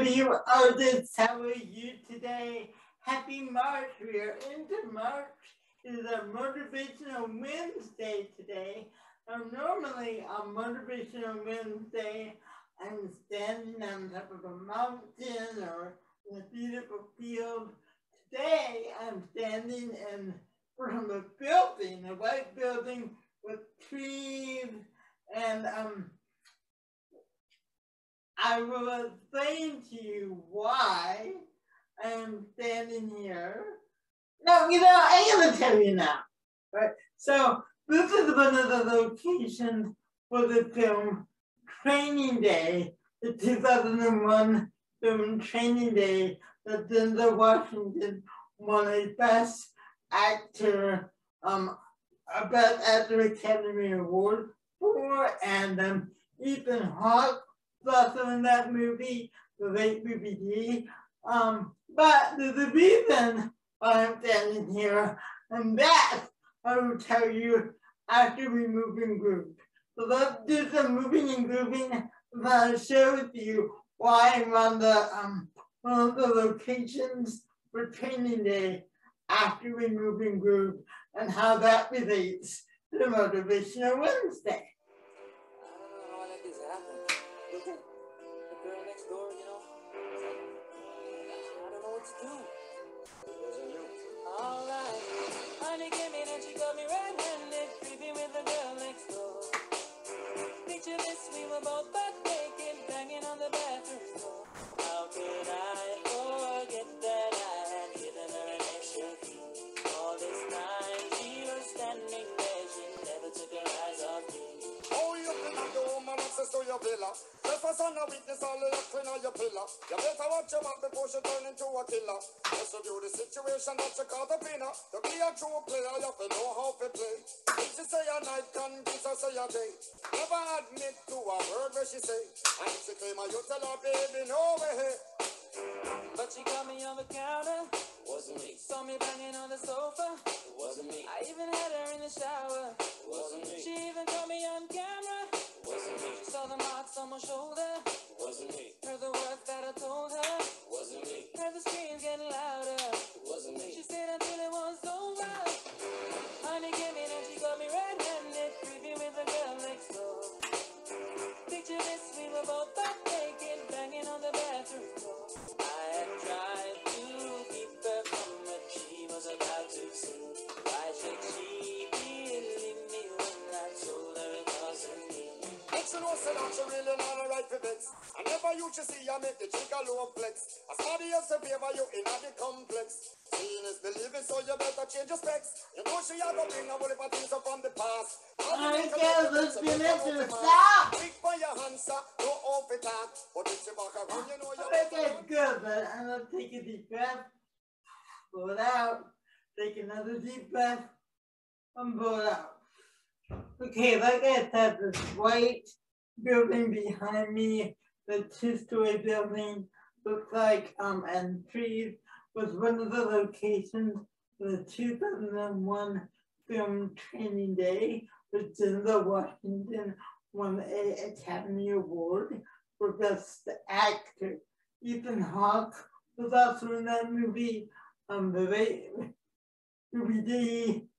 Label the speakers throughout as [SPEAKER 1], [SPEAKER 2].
[SPEAKER 1] BW artists, how are you today? Happy March, we are into March. It is a Motivational Wednesday today. Normally on Motivational Wednesday, I'm standing on top of a mountain or in a beautiful field. Today, I'm standing in front of a building, a white building with trees, and I will explain to you why I'm standing here. No, I'm going to tell you now. Right? So, this is one of the locations for the film Training Day, the 2001 film Training Day that Denzel Washington won a Best Actor, Best Actor Academy Award for, and Ethan Hawke was also in that movie, the late Ruby Dee. But there's a reason why I'm standing here, and that I will tell you after we move and groove. So let's do some moving and grooving, and I'll share with you why I'm on the one of the locations for Training Day after we move and groove, and how that relates to Motivational Wednesday.
[SPEAKER 2] Honey came in and she got me red-handed, creeping with the girl next door. Picture this, we were both butt naked, banging on the bathroom door. How could I forget that I had given her an extra key? All this time she was standing there, she never took her eyes off me.
[SPEAKER 3] Oh, you been at the woman access to your villa. Trespass on a witness, all the doctrine on your pillar. You better watch your mouth before she turn into a killer. Just review the situation that you call the winner. To be a true player, you have to know how to play. If she say a night, convince her say a day. Never admit to a word where she say. And if she claim her, you tell her, baby, no way.
[SPEAKER 2] But she got me on the counter.
[SPEAKER 3] Wasn't me.
[SPEAKER 2] Saw me banging on the sofa.
[SPEAKER 3] It wasn't me.
[SPEAKER 2] I even had her in the shower.
[SPEAKER 3] It wasn't me.
[SPEAKER 2] She even caught me on camera.
[SPEAKER 3] It wasn't me.
[SPEAKER 2] She saw the marks on my shoulder.
[SPEAKER 3] It wasn't me.
[SPEAKER 2] Heard the words that I told her.
[SPEAKER 3] It wasn't me.
[SPEAKER 2] Heard the screams getting louder.
[SPEAKER 3] It wasn't me.
[SPEAKER 2] She stayed until it was over. Honey came in and she got me red-handed, creepy with the girl next door. Picture this, we were both butt naked, banging on the bathroom door. I had tried to keep her from what she was about to see. Why should she believe me when I told her it wasn't me?
[SPEAKER 3] She know say that she really not a right for bets. I never used to see her make the chick a low flex. As somebody else to favor you in the complex. Seeing is believing, so you better change your specs. You know she a go bring a whole heap of things up from the past.
[SPEAKER 1] Alright guys, let's begin to stop!
[SPEAKER 3] Big for your hands, no off it out. But if you back around, you know you're
[SPEAKER 1] Okay, good, but I'm gonna take a deep breath, blow it out, take another deep breath, and blow it out. Okay, like I said, this white building behind me, the two-story building, looks like, and trees, was one of the locations for the 2001 film Training Day, which Denzel Washington won an Academy Award for Best Actor. Ethan Hawke was also in that movie. The late Ruby Dee,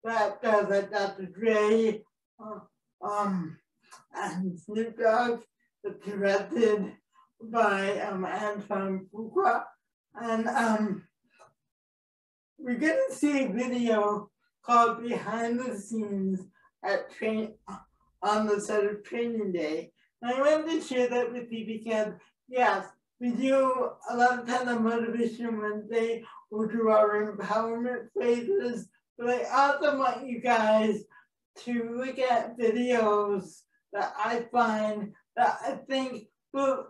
[SPEAKER 1] that does it, Dr. Dre, and Snoop Dogg, was directed by Antoine Fuqua. And we're gonna see a video called Behind the Scenes at on the set of Training Day. And I wanted to share that with you because, yes, we do a lot of times on Motivation Wednesday, we'll do our empowerment phrases, but I also want you guys to look at videos that I find that I think will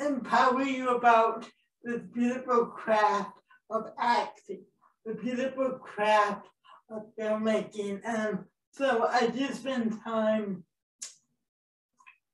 [SPEAKER 1] empower you about this beautiful craft of acting, the beautiful craft of filmmaking. And so I just spend time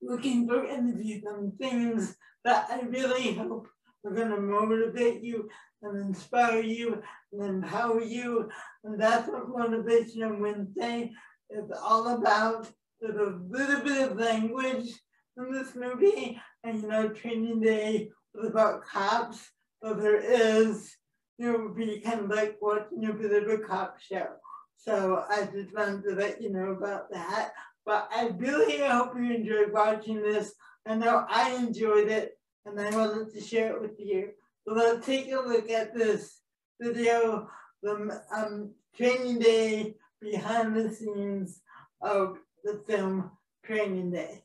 [SPEAKER 1] looking for interviews and things that I really hope are going to motivate you and inspire you and empower you. And that's what Motivation Wednesday is all about. There's a little bit of language in this movie, and Training Day about cops, but there is, it would be kind of like watching a bit of a cop show. So I just wanted to let you know about that. But I really hope you enjoyed watching this. I know I enjoyed it, and I wanted to share it with you. So let's take a look at this video, the Training Day behind the scenes of the film Training Day.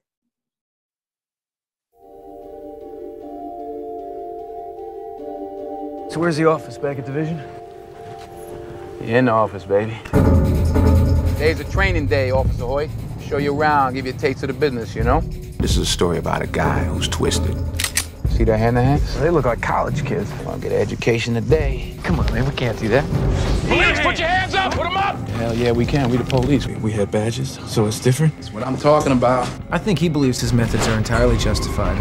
[SPEAKER 4] So where's the office, back at Division?
[SPEAKER 5] In the office, baby. Today's a training day, Officer Hoyt. Show you around, give you a taste of the business, you know?
[SPEAKER 6] This is a story about a guy who's twisted.
[SPEAKER 5] See that hand-to-hands?
[SPEAKER 4] They look like college kids.
[SPEAKER 5] I'll get an education today.
[SPEAKER 4] Come on, man, we can't do that.
[SPEAKER 5] Police, put your hands up, put them up! Hell yeah, we can. We the police.
[SPEAKER 6] We had badges, so it's different.
[SPEAKER 5] That's what I'm talking about.
[SPEAKER 7] I think he believes his methods are entirely justified.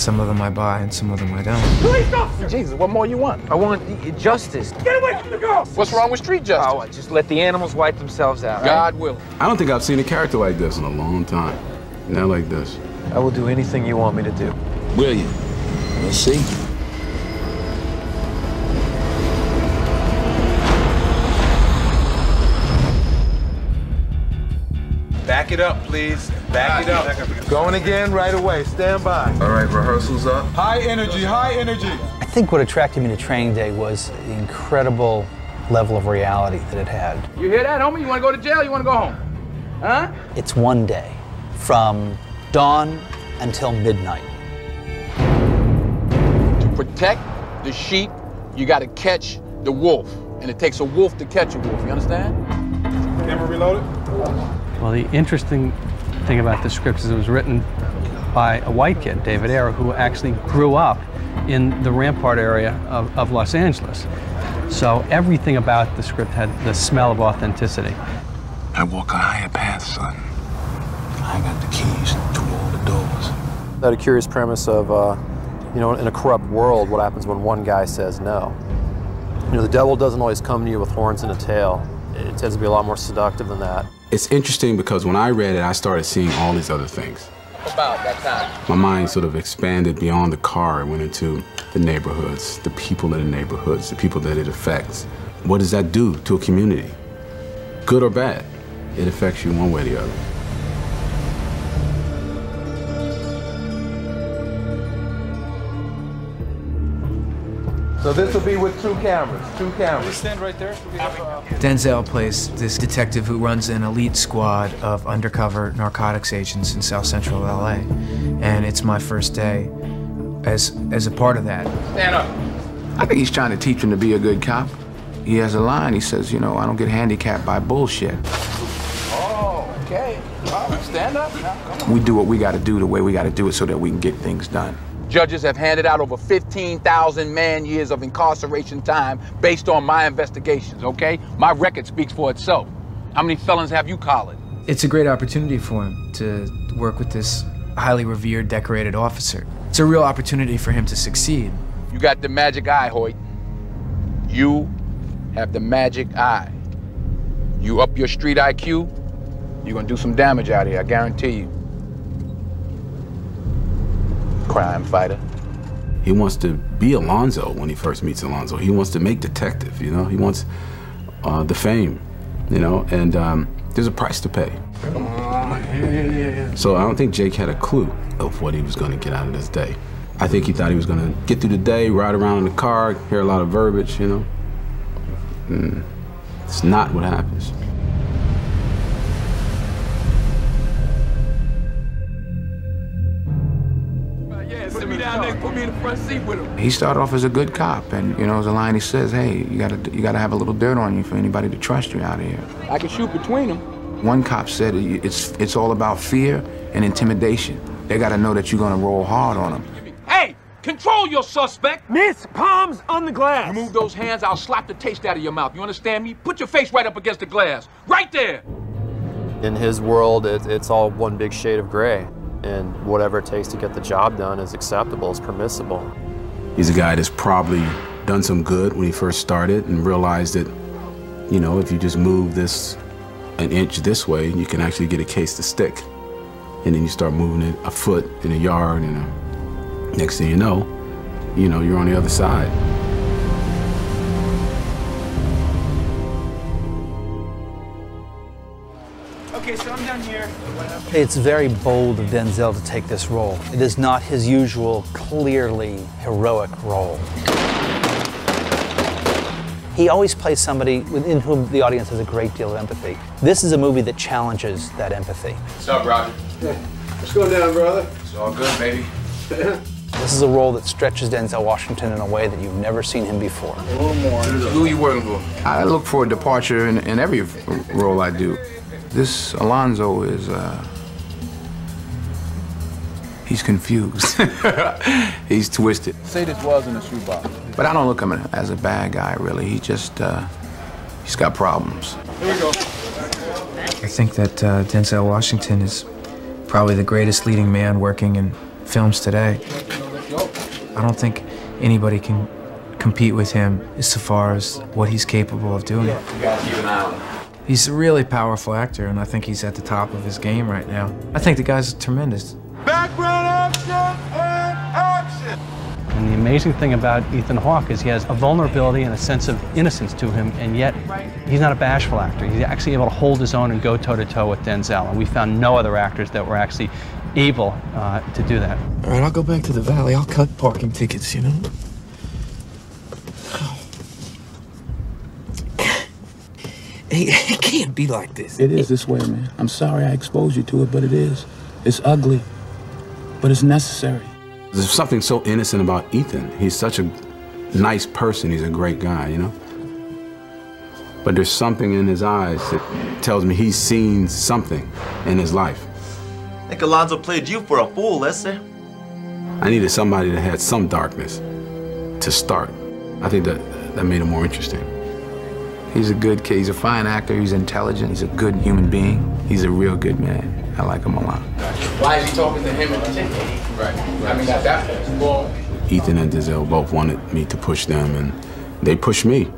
[SPEAKER 7] Some of them I buy and some of them I don't.
[SPEAKER 5] Police officer! Jesus, what more you want?
[SPEAKER 4] I want justice.
[SPEAKER 5] Get away from the girl! What's wrong with street justice?
[SPEAKER 4] Oh, just let the animals wipe themselves out,
[SPEAKER 5] God willing.
[SPEAKER 8] I don't think I've seen a character like this in a long time. Not like this.
[SPEAKER 4] I will do anything you want me to do.
[SPEAKER 6] Will you? We'll see.
[SPEAKER 9] Back it up, please. Back it up.
[SPEAKER 10] Going again right away. Stand by.
[SPEAKER 9] All right, rehearsal's up.
[SPEAKER 10] High energy, high energy.
[SPEAKER 11] I think what attracted me to Training Day was the incredible level of reality that it had.
[SPEAKER 5] You hear that, homie? You want to go to jail? You want to go home? Huh?
[SPEAKER 11] It's one day from dawn until midnight.
[SPEAKER 5] To protect the sheep, you got to catch the wolf. And it takes a wolf to catch a wolf. You understand?
[SPEAKER 10] Camera reloaded.
[SPEAKER 12] Well, the interesting thing about the script is it was written by a white kid, David Ayer, who actually grew up in the Rampart area of Los Angeles. So everything about the script had the smell of authenticity.
[SPEAKER 6] I walk a higher path, son. I got the keys to all the doors.
[SPEAKER 13] That a curious premise of, you know, in a corrupt world, what happens when one guy says no? You know, the devil doesn't always come to you with horns and a tail. It tends to be a lot more seductive than that.
[SPEAKER 8] It's interesting because when I read it, I started seeing all these other things.
[SPEAKER 5] About that time.
[SPEAKER 8] My mind sort of expanded beyond the car and went into the neighborhoods, the people in the neighborhoods, the people that it affects. What does that do to a community? Good or bad? It affects you one way or the other.
[SPEAKER 10] So this will be with two cameras.
[SPEAKER 9] Stand right there.
[SPEAKER 7] Denzel plays this detective who runs an elite squad of undercover narcotics agents in South Central LA. And it's my first day as a part of that.
[SPEAKER 5] Stand up.
[SPEAKER 6] I think he's trying to teach him to be a good cop. He has a line, he says, you know, I don't get handicapped by bullshit.
[SPEAKER 5] Oh, okay. Well, stand up now. Come on.
[SPEAKER 6] We do what we gotta do the way we gotta do it so that we can get things done.
[SPEAKER 5] Judges have handed out over 15,000 man-years of incarceration time based on my investigations, okay? My record speaks for itself. How many felons have you collared?
[SPEAKER 7] It's a great opportunity for him to work with this highly revered, decorated officer. It's a real opportunity for him to succeed.
[SPEAKER 5] You got the magic eye, Hoyt. You have the magic eye. You up your street IQ, you're gonna do some damage out here, I guarantee you. Crime fighter.
[SPEAKER 8] He wants to be Alonzo when he first meets Alonzo. He wants to make detective, you know? He wants the fame, you know? And there's a price to pay. So I don't think Jake had a clue of what he was gonna get out of this day. I think he thought he was gonna get through the day, ride around in the car, hear a lot of verbiage, you know? It's not what happens.
[SPEAKER 5] Sit me down next, put me in the front seat with him.
[SPEAKER 6] He started off as a good cop, and you know, there's a line he says, hey, you gotta have a little dirt on you for anybody to trust you out here.
[SPEAKER 5] I can shoot between them.
[SPEAKER 6] One cop said it's all about fear and intimidation. They gotta know that you're gonna roll hard on them.
[SPEAKER 5] Hey, control your suspect.
[SPEAKER 4] Miss, palms on the glass.
[SPEAKER 5] You move those hands, I'll slap the taste out of your mouth. You understand me? Put your face right up against the glass. Right there.
[SPEAKER 13] In his world, it's all one big shade of gray. And whatever it takes to get the job done is acceptable, is permissible.
[SPEAKER 8] He's a guy that's probably done some good when he first started and realized that, you know, if you just move this an inch this way, you can actually get a case to stick. And then you start moving it a foot in a yard and Next thing you know, you're on the other side.
[SPEAKER 4] Okay, so I'm down here.
[SPEAKER 11] It's very bold of Denzel to take this role. It is not his usual, clearly heroic role. He always plays somebody within whom the audience has a great deal of empathy. This is a movie that challenges that empathy.
[SPEAKER 5] What's up, Roger?
[SPEAKER 10] Hey, what's going down, brother?
[SPEAKER 5] It's all good, baby.
[SPEAKER 11] This is a role that stretches Denzel Washington in a way that you've never seen him before.
[SPEAKER 5] A little more. Who are you working for?
[SPEAKER 6] I look for a departure in every role I do. This Alonzo is, he's confused. He's twisted.
[SPEAKER 5] Say this was in a shoebox.
[SPEAKER 6] But I don't look at him as a bad guy, really. He just, he's got problems.
[SPEAKER 5] Here we go.
[SPEAKER 7] I think that Denzel Washington is probably the greatest leading man working in films today. I don't think anybody can compete with him as far as what he's capable of doing.
[SPEAKER 5] You gotta keep an eye on him.
[SPEAKER 7] He's a really powerful actor, and I think he's at the top of his game right now. I think the guy's tremendous.
[SPEAKER 9] Background action and action!
[SPEAKER 12] And the amazing thing about Ethan Hawke is he has a vulnerability and a sense of innocence to him, and yet he's not a bashful actor. He's actually able to hold his own and go toe-to-toe with Denzel, and we found no other actors that were actually able to do that.
[SPEAKER 14] All right, I'll go back to the Valley. I'll cut parking tickets, you know? It can't be like this.
[SPEAKER 6] It is this way, man. I'm sorry I exposed you to it, but it is. It's ugly, but it's necessary.
[SPEAKER 8] There's something so innocent about Ethan. He's such a nice person. He's a great guy, you know? But there's something in his eyes that tells me he's seen something in his life.
[SPEAKER 15] I think Alonzo played you for a fool, Lester.
[SPEAKER 8] I needed somebody that had some darkness to start. I think that made him more interesting.
[SPEAKER 6] He's a good kid. He's a fine actor. He's intelligent. He's a good human being. He's a real good man. I like him a lot.
[SPEAKER 5] Why is he talking to him in particular? Right. I mean, at that point.
[SPEAKER 8] Ethan and Denzel both wanted me to push them, and they pushed me,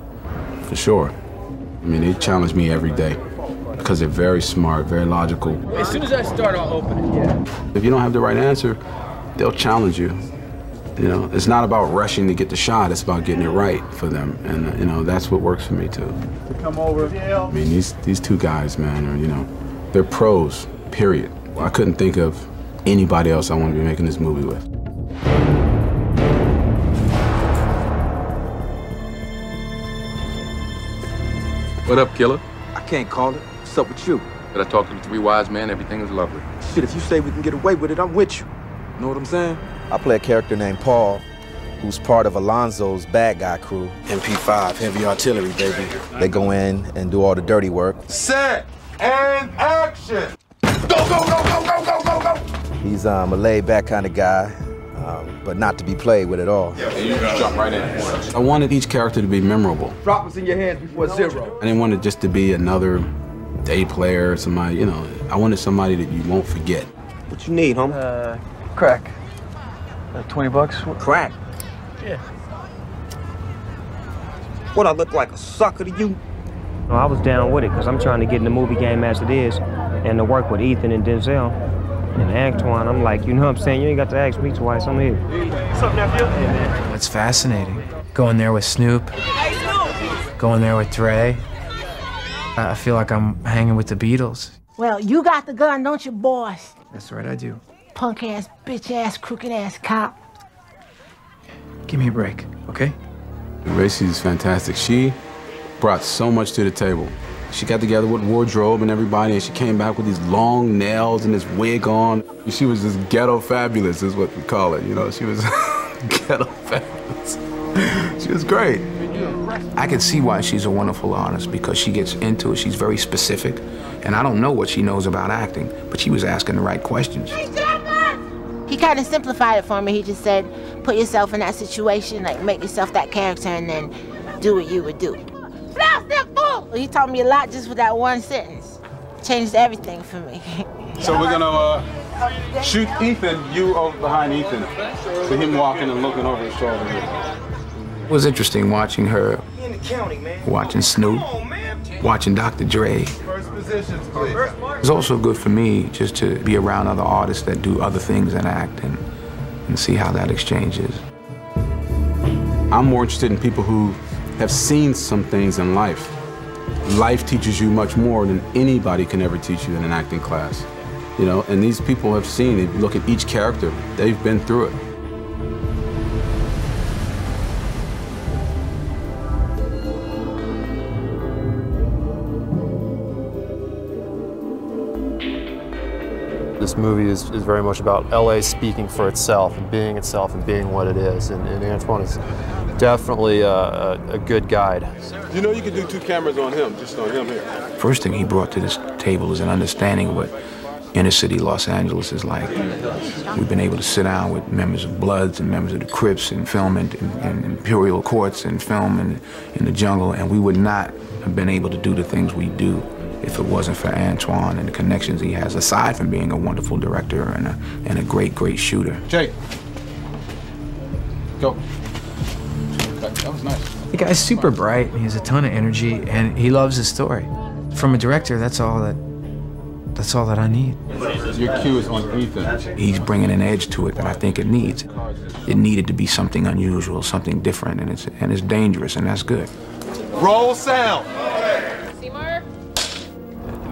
[SPEAKER 8] for sure. I mean, they challenge me every day because they're very smart, very logical.
[SPEAKER 4] As soon as I start, I'll open it. Yeah.
[SPEAKER 8] If you don't have the right answer, they'll challenge you. You know, it's not about rushing to get the shot, it's about getting it right for them. And, you know, that's what works for me, too.
[SPEAKER 9] Come over.
[SPEAKER 8] I mean, these two guys, man, are, you know, they're pros, period. I couldn't think of anybody else I want to be making this movie with.
[SPEAKER 5] What up, killer?
[SPEAKER 10] I can't call it. What's up with you?
[SPEAKER 5] Did I talk to the three wise men? Everything is lovely.
[SPEAKER 10] Shit, if you say we can get away with it, I'm with you. Know what I'm saying? I play a character named Paul, who's part of Alonzo's bad guy crew. MP5, heavy artillery, baby. They go in and do all the dirty work.
[SPEAKER 9] Set and action! Go, go, go, go, go, go, go, go!
[SPEAKER 10] He's a laid-back kind of guy, but not to be played with at all.
[SPEAKER 5] And you just jump right in.
[SPEAKER 8] I wanted each character to be memorable.
[SPEAKER 10] Drop what's in your hands before zero.
[SPEAKER 8] I didn't want it just to be another day player, somebody, you know, I wanted somebody that you won't forget.
[SPEAKER 10] What you need, homie?
[SPEAKER 12] Crack. 20 bucks?
[SPEAKER 10] Crack?
[SPEAKER 12] Yeah.
[SPEAKER 10] What, I look like a sucker to you?
[SPEAKER 16] No, I was down with it because I'm trying to get in the movie game as it is and to work with Ethan and Denzel and Antoine. I'm like, you know what I'm saying? You ain't got to ask me twice. I'm here.
[SPEAKER 7] What's up, nephew? It's fascinating. Going there with Snoop. Going there with Dre. I feel like I'm hanging with the Beatles.
[SPEAKER 17] Well, you got the gun, don't you, boys?
[SPEAKER 7] That's right, I do.
[SPEAKER 17] Punk-ass, bitch-ass, crooked-ass cop.
[SPEAKER 7] Give me a break, okay?
[SPEAKER 8] Racy is fantastic. She brought so much to the table. She got together with wardrobe and everybody, and she came back with these long nails and this wig on. She was just ghetto fabulous, is what we call it. You know, she was ghetto fabulous. She was great.
[SPEAKER 6] I can see why she's a wonderful artist, because she gets into it. She's very specific. And I don't know what she knows about acting, but she was asking the right questions.
[SPEAKER 17] He kind of simplified it for me. He just said, put yourself in that situation, like make yourself that character, and then do what you would do. He taught me a lot just with that one sentence. Changed everything for me.
[SPEAKER 9] So we're gonna shoot Ethan, you over behind Ethan. So him walking and looking over his shoulder here.
[SPEAKER 6] It was interesting watching her, watching Snoop, watching Dr. Dre.
[SPEAKER 9] First positions, please.
[SPEAKER 6] It's also good for me just to be around other artists that do other things and act, and and see how that exchange is.
[SPEAKER 8] I'm more interested in people who have seen some things in life. Life teaches you much more than anybody can ever teach you in an acting class. You know, and these people have seen, if you look at each character, they've been through it.
[SPEAKER 13] This movie is very much about LA speaking for itself and being what it is. And Antoine is definitely a good guide.
[SPEAKER 9] You know you can do 2 cameras on him, just on him here.
[SPEAKER 6] First thing he brought to this table is an understanding of what inner city Los Angeles is like. We've been able to sit down with members of Bloods and members of the Crips and film in Imperial Courts and film in the jungle, and we would not have been able to do the things we do if it wasn't for Antoine and the connections he has, aside from being a wonderful director and a great, great shooter.
[SPEAKER 9] Jake, go. That was nice.
[SPEAKER 7] The guy's super bright, he has a ton of energy, and he loves his story. From a director, that's all that I need.
[SPEAKER 9] Your cue is on Ethan.
[SPEAKER 6] He's bringing an edge to it that I think it needs. It needed to be something unusual, something different, and it's dangerous, and that's good.
[SPEAKER 9] Roll sound.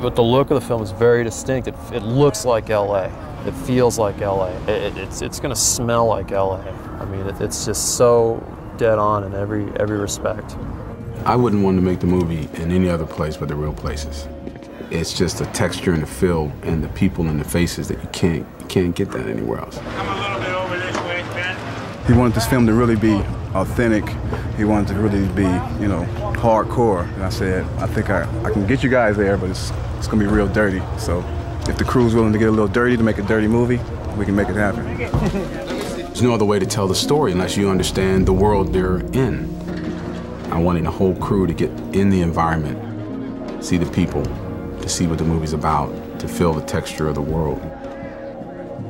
[SPEAKER 13] But the look of the film is very distinct. It looks like LA. It feels like LA. It's gonna smell like LA. I mean, it's just so dead on in every respect.
[SPEAKER 8] I wouldn't want to make the movie in any other place but the real places. It's just the texture and the feel and the people and the faces that you can't get that anywhere else.
[SPEAKER 9] He wanted this film to really be authentic. He wanted to really be, you know, hardcore. And I said, I think I can get you guys there, but it's gonna be real dirty. So if the crew's willing to get a little dirty to make a dirty movie, we can make it happen.
[SPEAKER 8] There's no other way to tell the story unless you understand the world they're in. I wanted the whole crew to get in the environment, see the people, to see what the movie's about, to feel the texture of the world.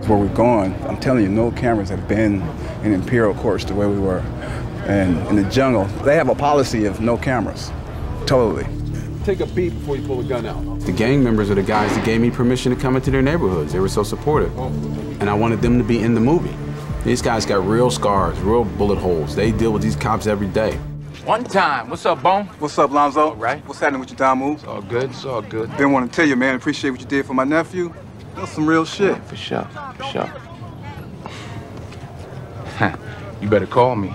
[SPEAKER 9] Where we've gone, I'm telling you, no cameras have been in Imperial Courts the way we were. And in the jungle, they have a policy of no cameras, totally. Take a beat before you pull a gun out.
[SPEAKER 8] The gang members are the guys that gave me permission to come into their neighborhoods. They were so supportive. And I wanted them to be in the movie. These guys got real scars, real bullet holes. They deal with these cops every day.
[SPEAKER 5] One time. What's up, Bone?
[SPEAKER 9] What's up, Lonzo?
[SPEAKER 5] All right.
[SPEAKER 9] What's happening with your down moves?
[SPEAKER 5] It's all good. It's all good.
[SPEAKER 9] Didn't want to tell you, man. Appreciate what you did for my nephew. That's some real shit.
[SPEAKER 5] Yeah, for sure. For sure. You better call me.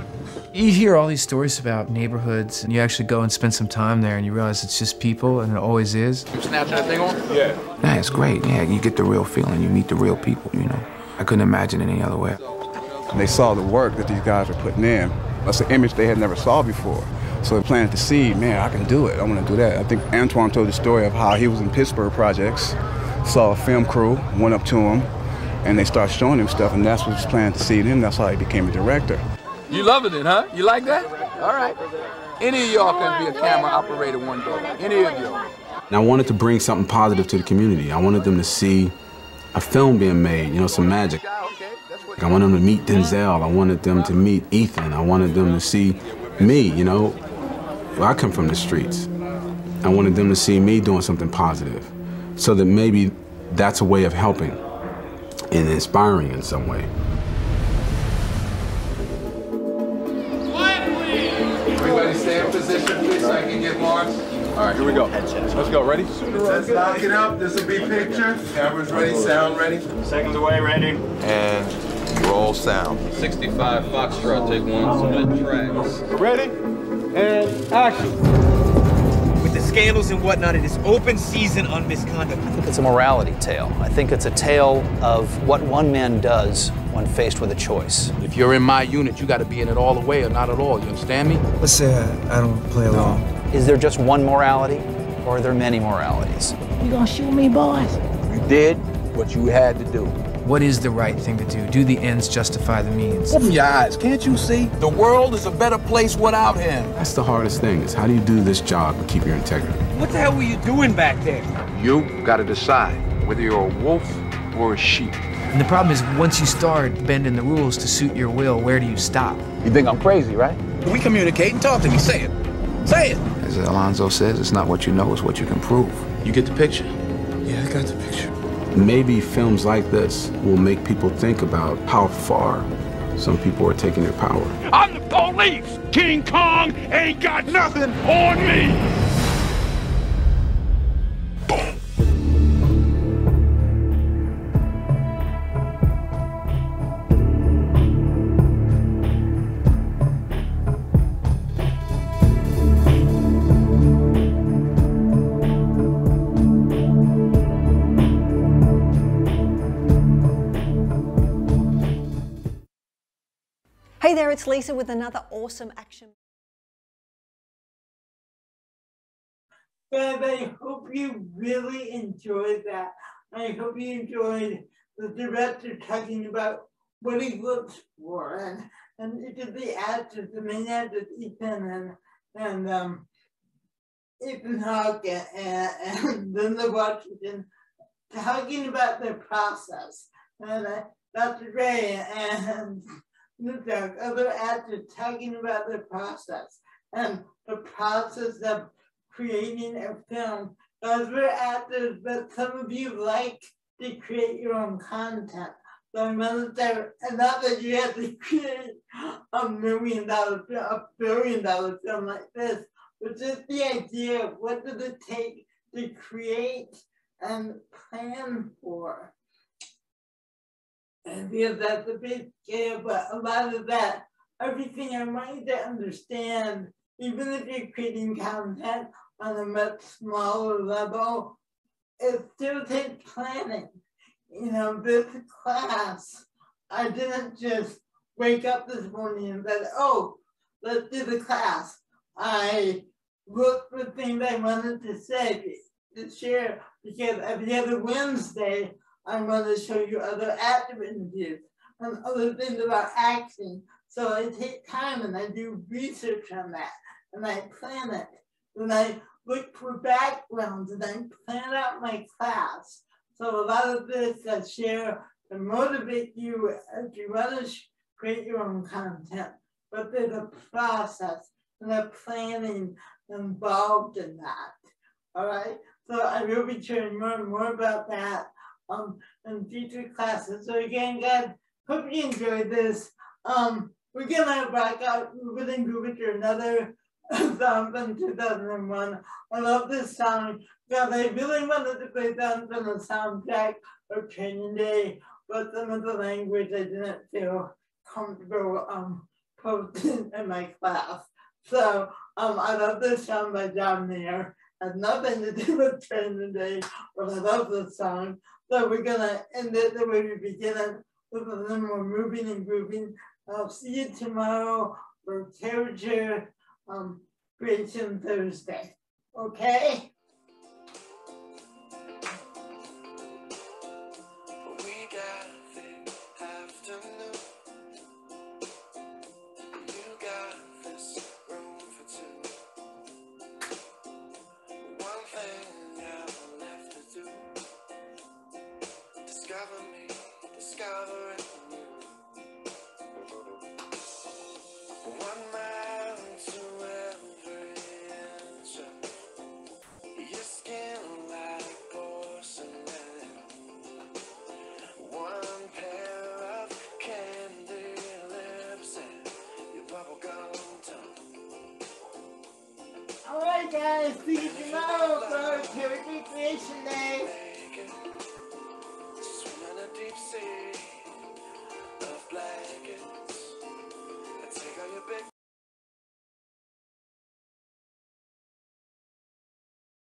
[SPEAKER 7] You hear all these stories about neighborhoods, and you actually go and spend some time there, and you realize it's just people, and it always is.
[SPEAKER 5] You snapping that thing on? Yeah.
[SPEAKER 6] Yeah, it's great. Yeah, you get the real feeling. You meet the real people, you know. I couldn't imagine it any other way.
[SPEAKER 9] They saw the work that these guys were putting in. That's an image they had never saw before. So they planted the seed, man, I can do it. I want to do that. I think Antoine told the story of how he was in Pittsburgh projects, saw a film crew, went up to him, and they started showing him stuff, and that's what was planted the seed in him. That's how he became a director.
[SPEAKER 5] You loving it, huh? You like that? All right. Any of y'all can be a camera operator one day. Any of y'all.
[SPEAKER 8] And I wanted to bring something positive to the community. I wanted them to see a film being made, you know, some magic. I wanted them to meet Denzel. I wanted them to meet Ethan. I wanted them to see me, you know. Well, I come from the streets. I wanted them to see me doing something positive so that maybe that's a way of helping and inspiring in some way.
[SPEAKER 5] Everybody stay in position, please, so I can get Mars.
[SPEAKER 9] All right, here we go. Let's go. Ready?
[SPEAKER 18] Let's knock it up. This will be picture. Cameras ready, sound ready.
[SPEAKER 19] Seconds away, ready.
[SPEAKER 18] And roll sound.
[SPEAKER 19] 65 Foxtrot, take one, split tracks.
[SPEAKER 9] Ready? And action.
[SPEAKER 14] With the scandals and whatnot, it is open season on misconduct.
[SPEAKER 11] I think it's a morality tale. I think it's a tale of what one man does when faced with a choice.
[SPEAKER 5] If you're in my unit, you got to be in it all the way or not at all. You understand me?
[SPEAKER 7] Let's say I don't play along.
[SPEAKER 11] Is there just one morality, or are there many moralities?
[SPEAKER 17] You gonna shoot me, boys?
[SPEAKER 5] You did what you had to do.
[SPEAKER 7] What is the right thing to do? Do the ends justify the means?
[SPEAKER 5] Open your eyes, can't you see? The world is a better place without him.
[SPEAKER 8] That's the hardest thing, is how do you do this job and keep your integrity?
[SPEAKER 14] What the hell were you doing back there?
[SPEAKER 5] You got to decide whether you're a wolf or a sheep.
[SPEAKER 7] And the problem is, once you start bending the rules to suit your will, where do you stop?
[SPEAKER 5] You think I'm crazy, right?
[SPEAKER 14] We communicate and talk to me. Say it. Say it.
[SPEAKER 6] As Alonzo says, it's not what you know, it's what you can prove.
[SPEAKER 5] You get the picture?
[SPEAKER 14] Yeah, I got the picture.
[SPEAKER 8] Maybe films like this will make people think about how far Some people are taking their power.
[SPEAKER 5] I'm the police! King Kong ain't got nothing on me!
[SPEAKER 20] Hey there, it's Lisa with another awesome action.
[SPEAKER 1] Guys, I hope you really enjoyed that. I hope you enjoyed the director talking about what he looks for, and it did the actors, the main actors, Ethan and Ethan Hawke and Linda Washington, talking about their process, and Dr. Ray and other actors talking about their process and the process of creating a film. Those were actors, but some of you like to create your own content. So I'm gonna say, and not that you have to create $1 million, $1 billion film like this, but just the idea of what does it take to create and plan for. And because that's a big scale, but a lot of that, everything I want you to understand, even if you're creating content on a much smaller level, it still takes planning. You know, this class, I didn't just wake up this morning and said, oh, let's do the class. I looked for things I wanted to say, to share, because every other Wednesday, I'm going to show you other actor interviews and other things about acting. So I take time and I do research on that and I plan it. And I look for backgrounds and I plan out my class. So a lot of this I share to motivate you as you want to create your own content. But there's a process and a planning involved in that. All right. So I will be sharing more and more about that in future classes. So again, guys, hope you enjoyed this. We're gonna rock out Within Groove to another song from 2001. I love this song because I really wanted to play that from the soundtrack of Training Day, but some of the language I didn't feel comfortable posting in my class. So I love this song by John Mayer. Has nothing to do with Training Day, but I love this song. So we're gonna end it the way we began it, with a little more moving and grooving. I'll see you tomorrow for Character Creation Thursday. Okay?
[SPEAKER 2] We got the afternoon. You got this room for two. One thing I've left to do. Discover me, discovering you. 1 mile to every inch of your skin like porcelain. 1 pair of candy lips and your bubblegum tongue.
[SPEAKER 1] All right, guys, see you tomorrow for Character Creation Day.